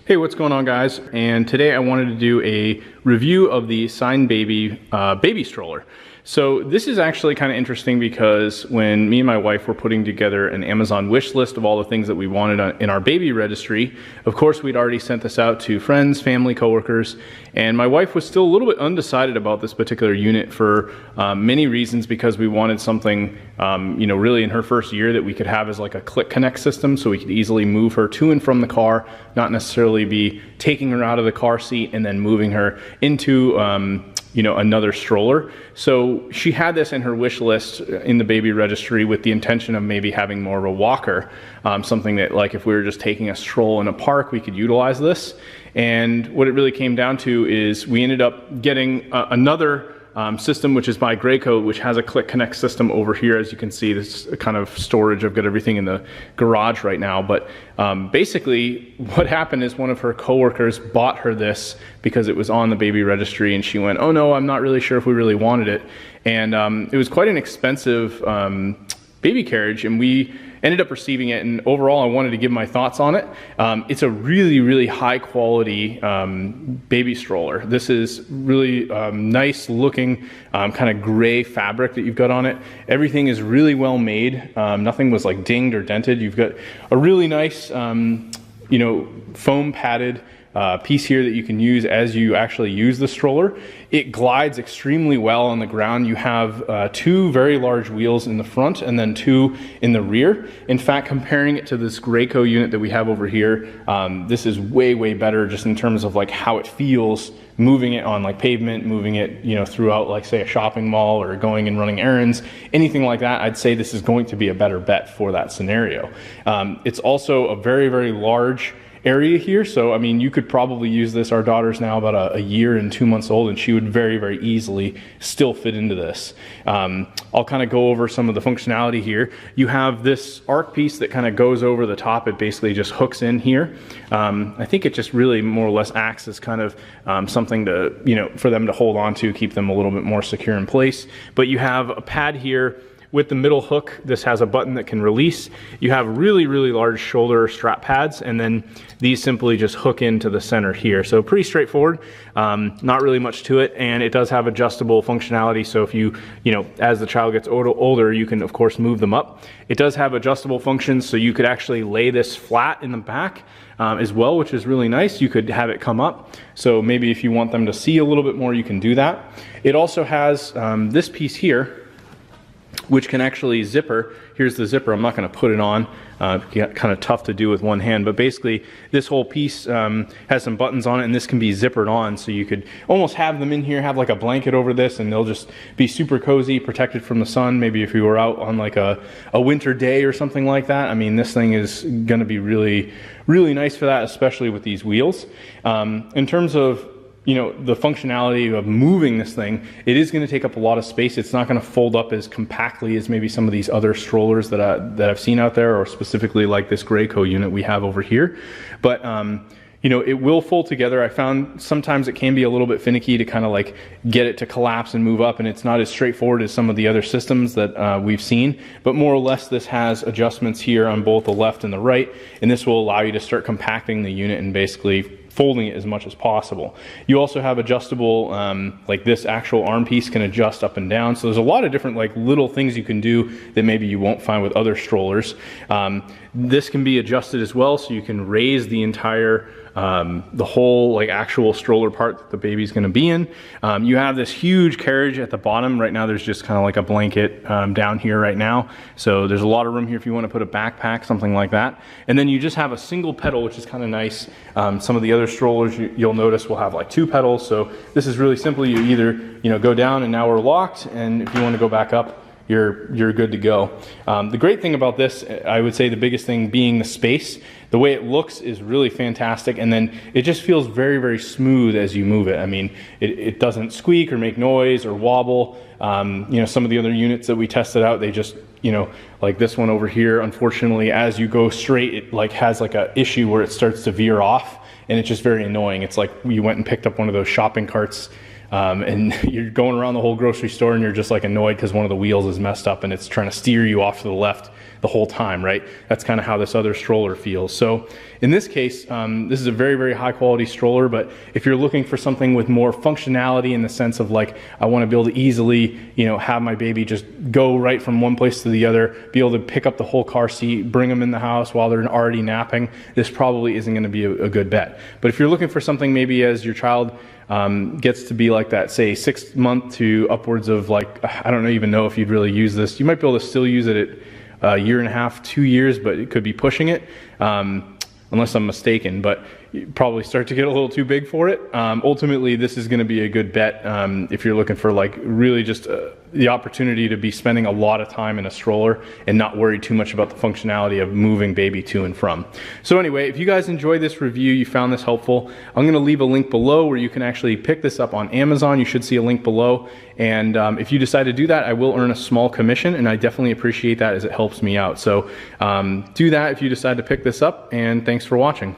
Hey, what's going on, guys? And today I wanted to do a review of the Sign Baby baby stroller. So this is actually kind of interesting because when me and my wife were putting together an Amazon wish list of all the things that we wanted in our baby registry, of course we'd already sent this out to friends, family, coworkers, and my wife was still a little bit undecided about this particular unit for many reasons, because we wanted something really in her first year that we could have as like a click connect system, so we could easily move her to and from the car, not necessarily be taking her out of the car seat and then moving her into another stroller. So she had this in her wish list in the baby registry with the intention of maybe having more of a walker, something that, like, if we were just taking a stroll in a park, we could utilize this. And what it really came down to is we ended up getting another system, which is by Graco, which has a click connect system over here. As you can see, this is kind of storage. I've got everything in the garage right now, but basically what happened is one of her coworkers bought her this because it was on the baby registry, and she went, oh no, I'm not really sure if we really wanted it. And it was quite an expensive baby carriage, and we ended up receiving it, and overall I wanted to give my thoughts on it. It's a really high quality baby stroller. This is really nice looking kind of gray fabric that you've got on it. Everything is really well made. Nothing was like dinged or dented. You've got a really nice foam padded piece here that you can use as you actually use the stroller. It glides extremely well on the ground. You have two very large wheels in the front and then two in the rear. In fact, comparing it to this Graco unit that we have over here, this is way better just in terms of like how it feels moving it on like pavement, moving it throughout, like, say, a shopping mall or going and running errands, anything like that. I'd say this is going to be a better bet for that scenario. It's also a very large area here, so I mean, you could probably use this. Our daughter's now about a year and 2 months old, and she would very easily still fit into this. I'll kind of go over some of the functionality here. You have this arc piece that kind of goes over the top. It basically just hooks in here. I think it just really more or less acts as kind of something to, for them to hold on to, keep them a little bit more secure in place. But you have a pad here with the middle hook. This has a button that can release. You have really large shoulder strap pads, and then these simply just hook into the center here. So pretty straightforward, not really much to it, and it does have adjustable functionality. So if you as the child gets older, you can of course move them up. It does have adjustable functions, so you could actually lay this flat in the back as well, which is really nice. You could have it come up, so maybe if you want them to see a little bit more, you can do that. It also has this piece here, which can actually zipper. Here's the zipper. I'm not going to put it on. Kind of tough to do with one hand, but basically this whole piece has some buttons on it, and this can be zippered on, so you could almost have them in here, have like a blanket over this, and they'll just be super cozy, protected from the sun. Maybe if you were out on like a winter day or something like that. I mean, this thing is going to be really nice for that, especially with these wheels. In terms of the functionality of moving this thing, it is going to take up a lot of space. It's not going to fold up as compactly as maybe some of these other strollers that I've seen out there, or specifically like this Graco unit we have over here. But it will fold together. I found sometimes it can be a little bit finicky to kind of like get it to collapse and move up, and it's not as straightforward as some of the other systems that we've seen. But more or less, this has adjustments here on both the left and the right, and this will allow you to start compacting the unit and basically folding it as much as possible. You also have adjustable, like this actual arm piece can adjust up and down. So there's a lot of different like little things you can do that maybe you won't find with other strollers. This can be adjusted as well, so you can raise the entire the whole like actual stroller part that the baby's going to be in. You have this huge carriage at the bottom. Right now there's just kind of like a blanket down here right now, so there's a lot of room here if you want to put a backpack, something like that. And then you just have a single pedal, which is kind of nice. Some of the other strollers you'll notice will have like two pedals, so this is really simple. You either go down and now we're locked, and if you want to go back up, you're good to go. The great thing about this, I would say the biggest thing being the space. The way it looks is really fantastic, and then it just feels very smooth as you move it. I mean, it doesn't squeak or make noise or wobble. Some of the other units that we tested out, they just, like this one over here, unfortunately, as you go straight, it like has like a issue where it starts to veer off, and it's just very annoying. It's like you went and picked up one of those shopping carts and you're going around the whole grocery store and you're just like annoyed because one of the wheels is messed up and it's trying to steer you off to the left the whole time, right? That's kind of how this other stroller feels. So in this case, this is a very, very high quality stroller, but if you're looking for something with more functionality in the sense of like, I want to be able to easily, have my baby just go right from one place to the other, be able to pick up the whole car seat, bring them in the house while they're already napping, this probably isn't going to be a good bet. But if you're looking for something maybe as your child gets to be like that, say 6 month to upwards of like, I don't even know if you'd really use this. You might be able to still use it at a year and a half, 2 years, but it could be pushing it, unless I'm mistaken, but you probably start to get a little too big for it. Ultimately, this is going to be a good bet if you're looking for like really just the opportunity to be spending a lot of time in a stroller and not worry too much about the functionality of moving baby to and from. So anyway, if you guys enjoyed this review, you found this helpful, I'm going to leave a link below where you can actually pick this up on Amazon. You should see a link below. And if you decide to do that, I will earn a small commission, and I definitely appreciate that as it helps me out. So do that if you decide to pick this up, and thanks for watching.